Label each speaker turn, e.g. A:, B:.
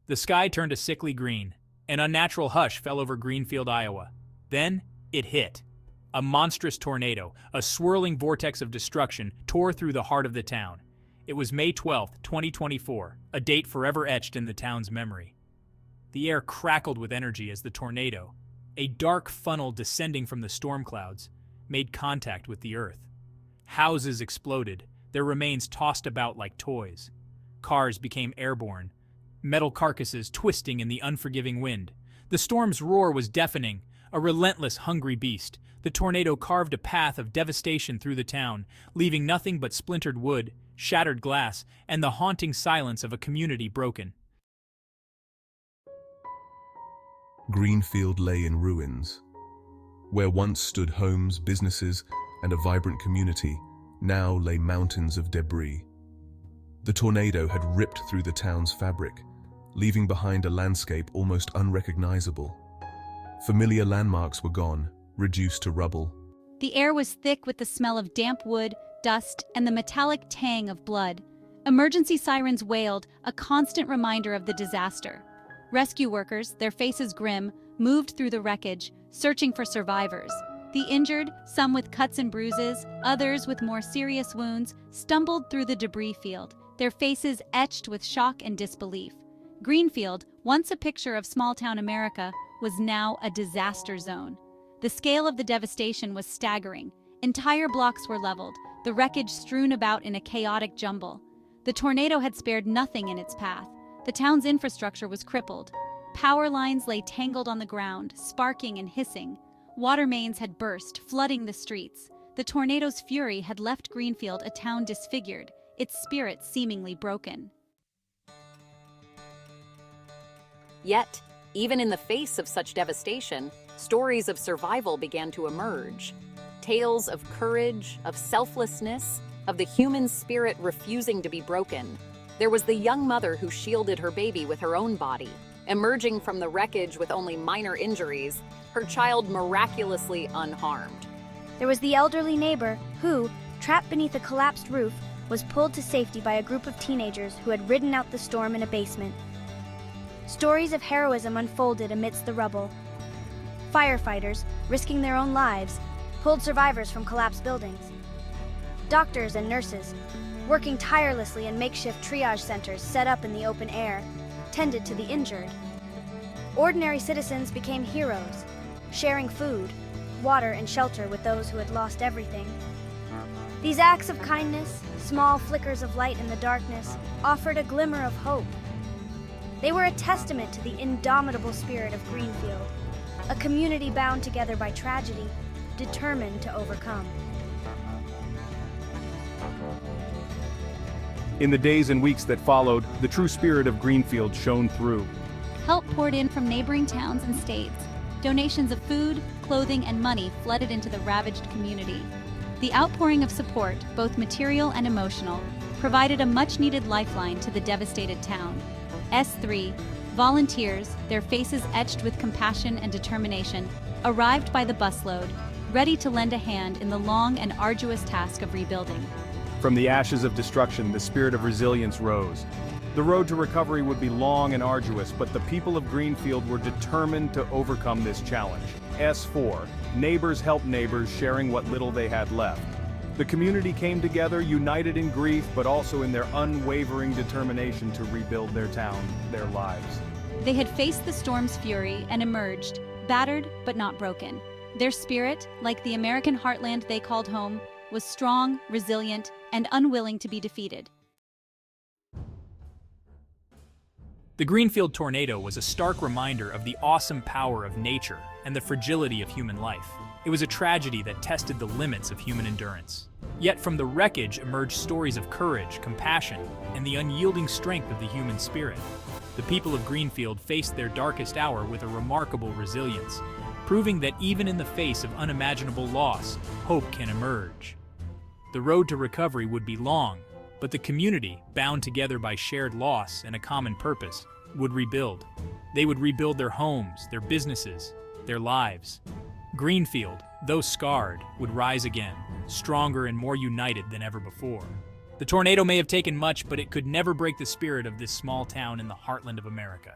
A: The sky turned a sickly green. An unnatural hush fell over Greenfield, Iowa. Then, it hit. A monstrous tornado, a swirling vortex of destruction, tore through the heart of the town. It was May 12, 2024, a date forever etched in the town's memory. The air crackled with energy as the tornado, a dark funnel descending from the storm clouds, made contact with the earth. Houses exploded, their remains tossed about like toys. Cars became airborne, metal carcasses twisting in the unforgiving wind. The storm's roar was deafening, a relentless, hungry beast. The tornado carved a path of devastation through the town, leaving nothing but splintered wood, shattered glass, and the haunting silence of a community broken.
B: Greenfield lay in ruins. Where once stood homes, businesses, and a vibrant community, now lay mountains of debris. The tornado had ripped through the town's fabric, leaving behind a landscape almost unrecognizable. Familiar landmarks were gone, reduced to rubble.
C: The air was thick with the smell of damp wood, dust, and the metallic tang of blood. Emergency sirens wailed, a constant reminder of the disaster. Rescue workers, their faces grim, moved through the wreckage, searching for survivors. The injured, some with cuts and bruises, others with more serious wounds, stumbled through the debris field, their faces etched with shock and disbelief. Greenfield, once a picture of small-town America, was now a disaster zone. The scale of the devastation was staggering. Entire blocks were leveled, the wreckage strewn about in a chaotic jumble. The tornado had spared nothing in its path. The town's infrastructure was crippled. Power lines lay tangled on the ground, sparking and hissing. Water mains had burst, flooding the streets. The tornado's fury had left Greenfield a town disfigured, its spirit seemingly broken.
D: Yet, even in the face of such devastation, stories of survival began to emerge. Tales of courage, of selflessness, of the human spirit refusing to be broken. There was the young mother who shielded her baby with her own body. Emerging from the wreckage with only minor injuries, her child miraculously unharmed.
E: There was the elderly neighbor who, trapped beneath a collapsed roof, was pulled to safety by a group of teenagers who had ridden out the storm in a basement. Stories of heroism unfolded amidst the rubble. Firefighters, risking their own lives, pulled survivors from collapsed buildings. Doctors and nurses, working tirelessly in makeshift triage centers set up in the open air, tended to the injured. Ordinary citizens became heroes, sharing food, water, and shelter with those who had lost everything. These acts of kindness, small flickers of light in the darkness, offered a glimmer of hope. They were a testament to the indomitable spirit of Greenfield, a community bound together by tragedy, determined to overcome.
F: In the days and weeks that followed, the true spirit of Greenfield shone through.
C: Help poured in from neighboring towns and states. Donations of food, clothing, and money flooded into the ravaged community. The outpouring of support, both material and emotional, provided a much-needed lifeline to the devastated town. S3, volunteers, their faces etched with compassion and determination, arrived by the busload, ready to lend a hand in the long and arduous task of rebuilding.
F: From the ashes of destruction, the spirit of resilience rose. The road to recovery would be long and arduous, but the people of Greenfield were determined to overcome this challenge. S4, neighbors helped neighbors, sharing what little they had left. The community came together, united in grief, but also in their unwavering determination to rebuild their town, their lives.
C: They had faced the storm's fury and emerged, battered but not broken. Their spirit, like the American heartland they called home, was strong, resilient, and unwilling to be defeated.
A: The Greenfield tornado was a stark reminder of the awesome power of nature and the fragility of human life. It was a tragedy that tested the limits of human endurance. Yet from the wreckage emerged stories of courage, compassion, and the unyielding strength of the human spirit. The people of Greenfield faced their darkest hour with a remarkable resilience, proving that even in the face of unimaginable loss, hope can emerge. The road to recovery would be long, but the community, bound together by shared loss and a common purpose, would rebuild. They would rebuild their homes, their businesses, their lives. Greenfield, though scarred, would rise again, stronger and more united than ever before. The tornado may have taken much, but it could never break the spirit of this small town in the heartland of America.